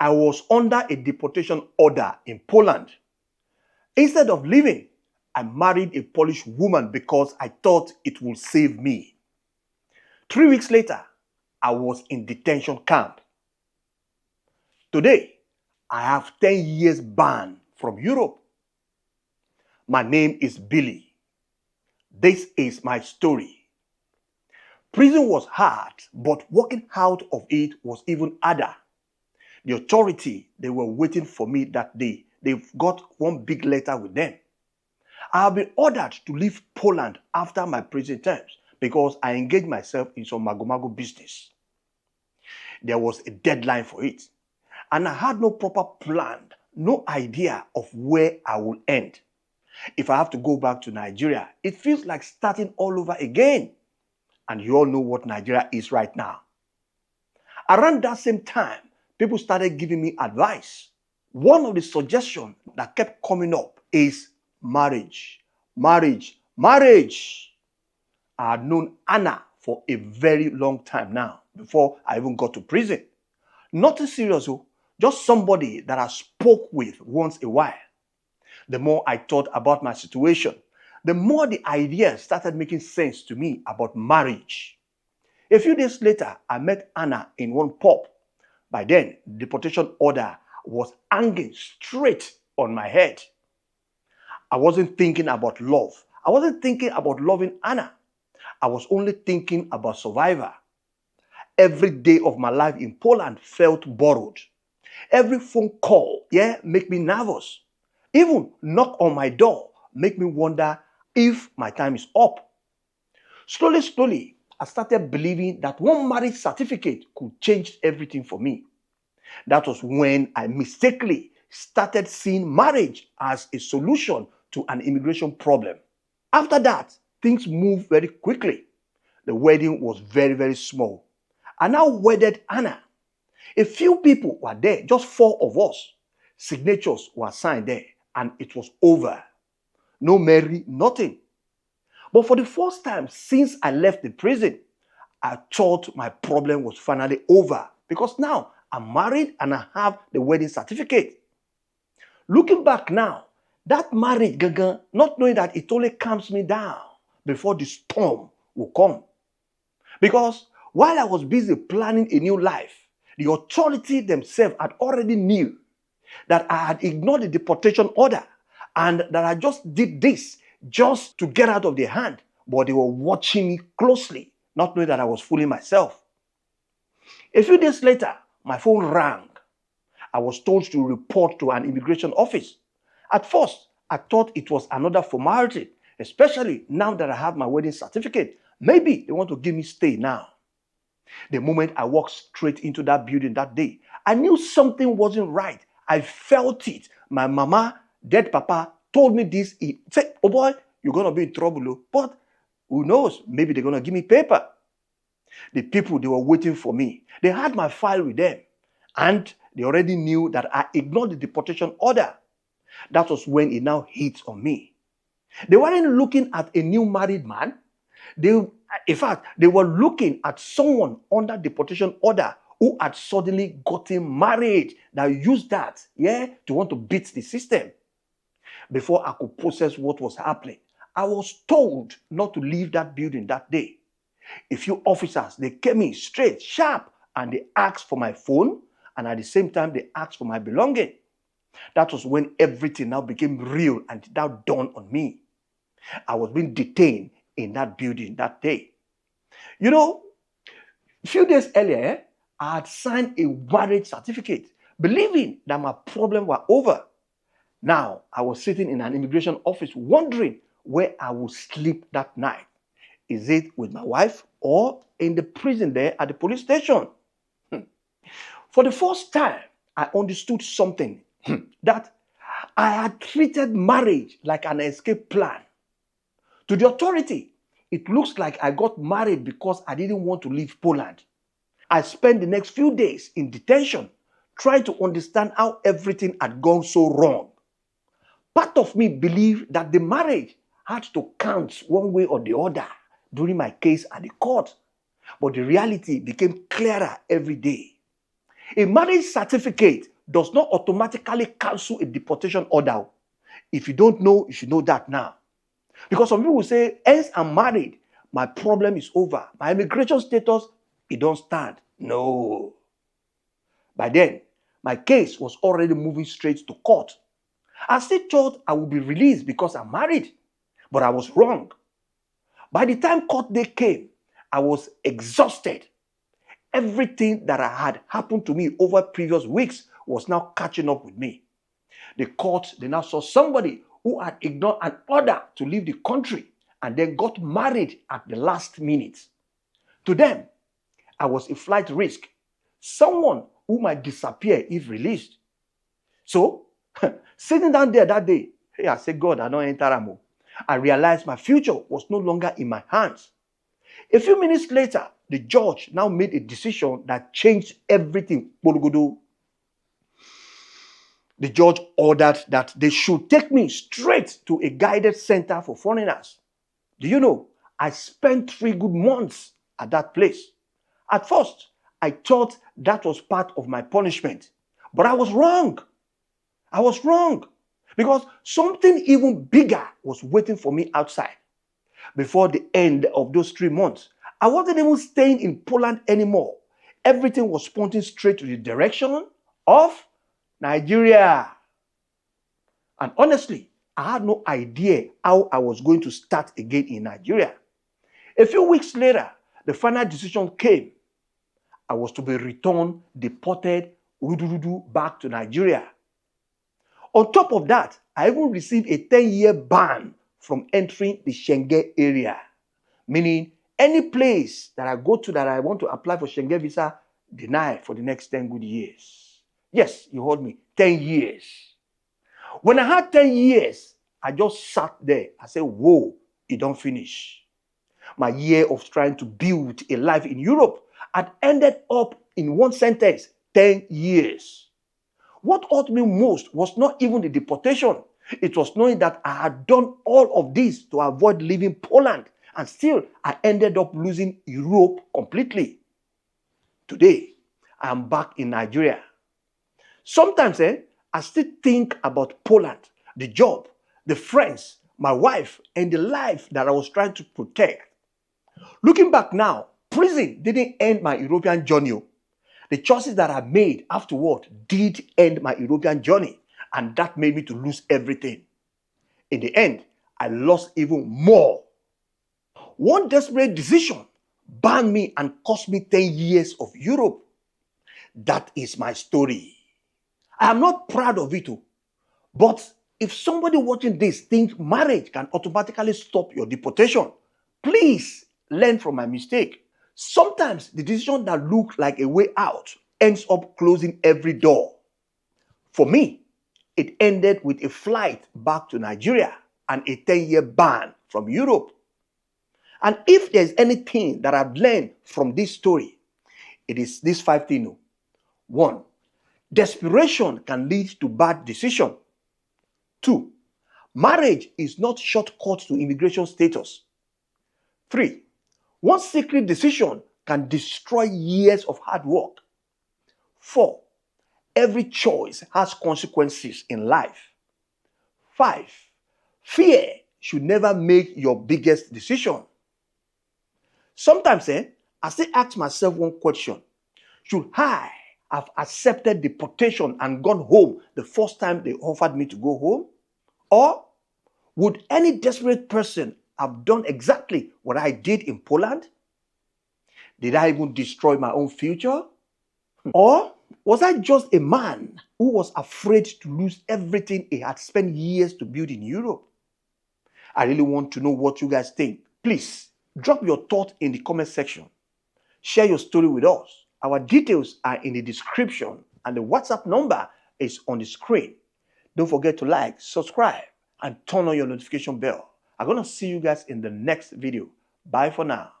I was under a deportation order in Poland. Instead of leaving, I married a Polish woman because I thought it would save me. 3 weeks later, I was in detention camp. Today, I have 10 years ban from Europe. My name is Billy. This is my story. Prison was hard, but walking out of it was even harder. The authority, they were waiting for me that day. They've got one big letter with them. I have been ordered to leave Poland after my prison terms because I engaged myself in some mago-mago business. There was a deadline for it, and I had no proper plan, no idea of where I will end. If I have to go back to Nigeria, it feels like starting all over again. And you all know what Nigeria is right now. Around that same time, people started giving me advice. One of the suggestions that kept coming up is marriage, marriage, marriage. I had known Anna for a very long time now, before I even got to prison. Nothing serious, just somebody that I spoke with once a while. The more I thought about my situation, the more the idea started making sense to me about marriage. A few days later, I met Anna in one pub. By then, the deportation order was hanging straight on my head. I wasn't thinking about love. I wasn't thinking about loving Anna. I was only thinking about survival. Every day of my life in Poland felt borrowed. Every phone call, make me nervous. Even knock on my door make me wonder if my time is up. Slowly, I started believing that one marriage certificate could change everything for me. That was when I mistakenly started seeing marriage as a solution to an immigration problem. After that, things moved very quickly. The wedding was very, very small. I now wedded Anna. A few people were there, just 4 of us. Signatures were signed there, and it was over. No marry, nothing. But for the first time since I left the prison, I thought my problem was finally over because now I'm married and I have the wedding certificate. Looking back now, that marriage, not knowing that it only calms me down before the storm will come. Because while I was busy planning a new life, the authority themselves had already knew that I had ignored the deportation order and that I just did this just to get out of their hand. But they were watching me closely, not knowing that I was fooling myself. A few days later, my phone rang. I was told to report to an immigration office. At first, I thought it was another formality, especially now that I have my wedding certificate. Maybe they want to give me stay now. The moment I walked straight into that building that day, I knew something wasn't right. I felt it. My mama, dead papa, told me this. He said, "Oh boy, you're going to be in trouble." But who knows? Maybe they're going to give me paper. The people, they were waiting for me. They had my file with them. And they already knew that I ignored the deportation order. That was when it now hit on me. They weren't looking at a new married man. In fact, they were looking at someone under deportation order who had suddenly gotten married, that used that, to want to beat the system. Before I could process what was happening, I was told not to leave that building that day. A few officers, they came in straight, sharp, and they asked for my phone, and at the same time, they asked for my belonging. That was when everything now became real and it now dawned on me. I was being detained in that building that day. You know, a few days earlier, I had signed a marriage certificate, believing that my problem was over. Now, I was sitting in an immigration office wondering where I would sleep that night. Is it with my wife or in the prison there at the police station? For the first time, I understood something, that I had treated marriage like an escape plan. To the authority, it looks like I got married because I didn't want to leave Poland. I spent the next few days in detention trying to understand how everything had gone so wrong. Part of me believed that the marriage had to count one way or the other during my case at the court. But the reality became clearer every day. A marriage certificate does not automatically cancel a deportation order. If you don't know, you should know that now. Because some people will say, hence I'm married, my problem is over. My immigration status, it don't stand. No. By then, my case was already moving straight to court. I still thought I would be released because I'm married, but I was wrong. By the time court day came, I was exhausted. Everything that had happened to me over previous weeks was now catching up with me. The court, they now saw somebody who had ignored an order to leave the country and then got married at the last minute. To them, I was a flight risk, someone who might disappear if released. So, sitting down there that day, hey, I said, God, I don't enter Amo. I realized my future was no longer in my hands. A few minutes later, the judge now made a decision that changed everything. The judge ordered that they should take me straight to a guided center for foreigners. Do you know, I spent 3 good months at that place. At first, I thought that was part of my punishment. But I was wrong. I was wrong. Because something even bigger was waiting for me outside. Before the end of those 3 months, I wasn't even staying in Poland anymore. Everything was pointing straight to the direction of Nigeria. And honestly, I had no idea how I was going to start again in Nigeria. A few weeks later, the final decision came. I was to be returned, deported, back to Nigeria. On top of that, I even received a 10-year ban from entering the Schengen Area. Meaning, any place that I go to that I want to apply for Schengen visa, denied for the next 10 good years. Yes, you heard me, 10 years. When I had 10 years, I just sat there. I said, whoa, it don't finish. My year of trying to build a life in Europe had ended up in one sentence, 10 years. What hurt me most was not even the deportation. It was knowing that I had done all of this to avoid leaving Poland, and still I ended up losing Europe completely. Today, I am back in Nigeria. Sometimes I still think about Poland, the job, the friends, my wife, and the life that I was trying to protect. Looking back now, prison didn't end my European journey. The choices that I made afterward did end my European journey, and that made me to lose everything. In the end, I lost even more. One desperate decision banned me and cost me 10 years of Europe. That is my story. I am not proud of it, but if somebody watching this thinks marriage can automatically stop your deportation, please learn from my mistake. Sometimes the decision that looked like a way out ends up closing every door. For me, it ended with a flight back to Nigeria and a 10-year ban from Europe. And if there's anything that I've learned from this story, it is these 5 things. 1, desperation can lead to bad decision. 2, marriage is not shortcut to immigration status. 3, one secret decision can destroy years of hard work. 4, every choice has consequences in life. 5, fear should never make your biggest decision. Sometimes I still ask myself one question. Should I have accepted deportation and gone home the first time they offered me to go home? Or would any desperate person have done exactly what I did in Poland? Did I even destroy my own future? Or was I just a man who was afraid to lose everything he had spent years to build in Europe? I really want to know what you guys think. Please drop your thoughts in the comment section. Share your story with us. Our details are in the description and the WhatsApp number is on the screen. Don't forget to like, subscribe, and turn on your notification bell. I'm going to see you guys in the next video. Bye for now.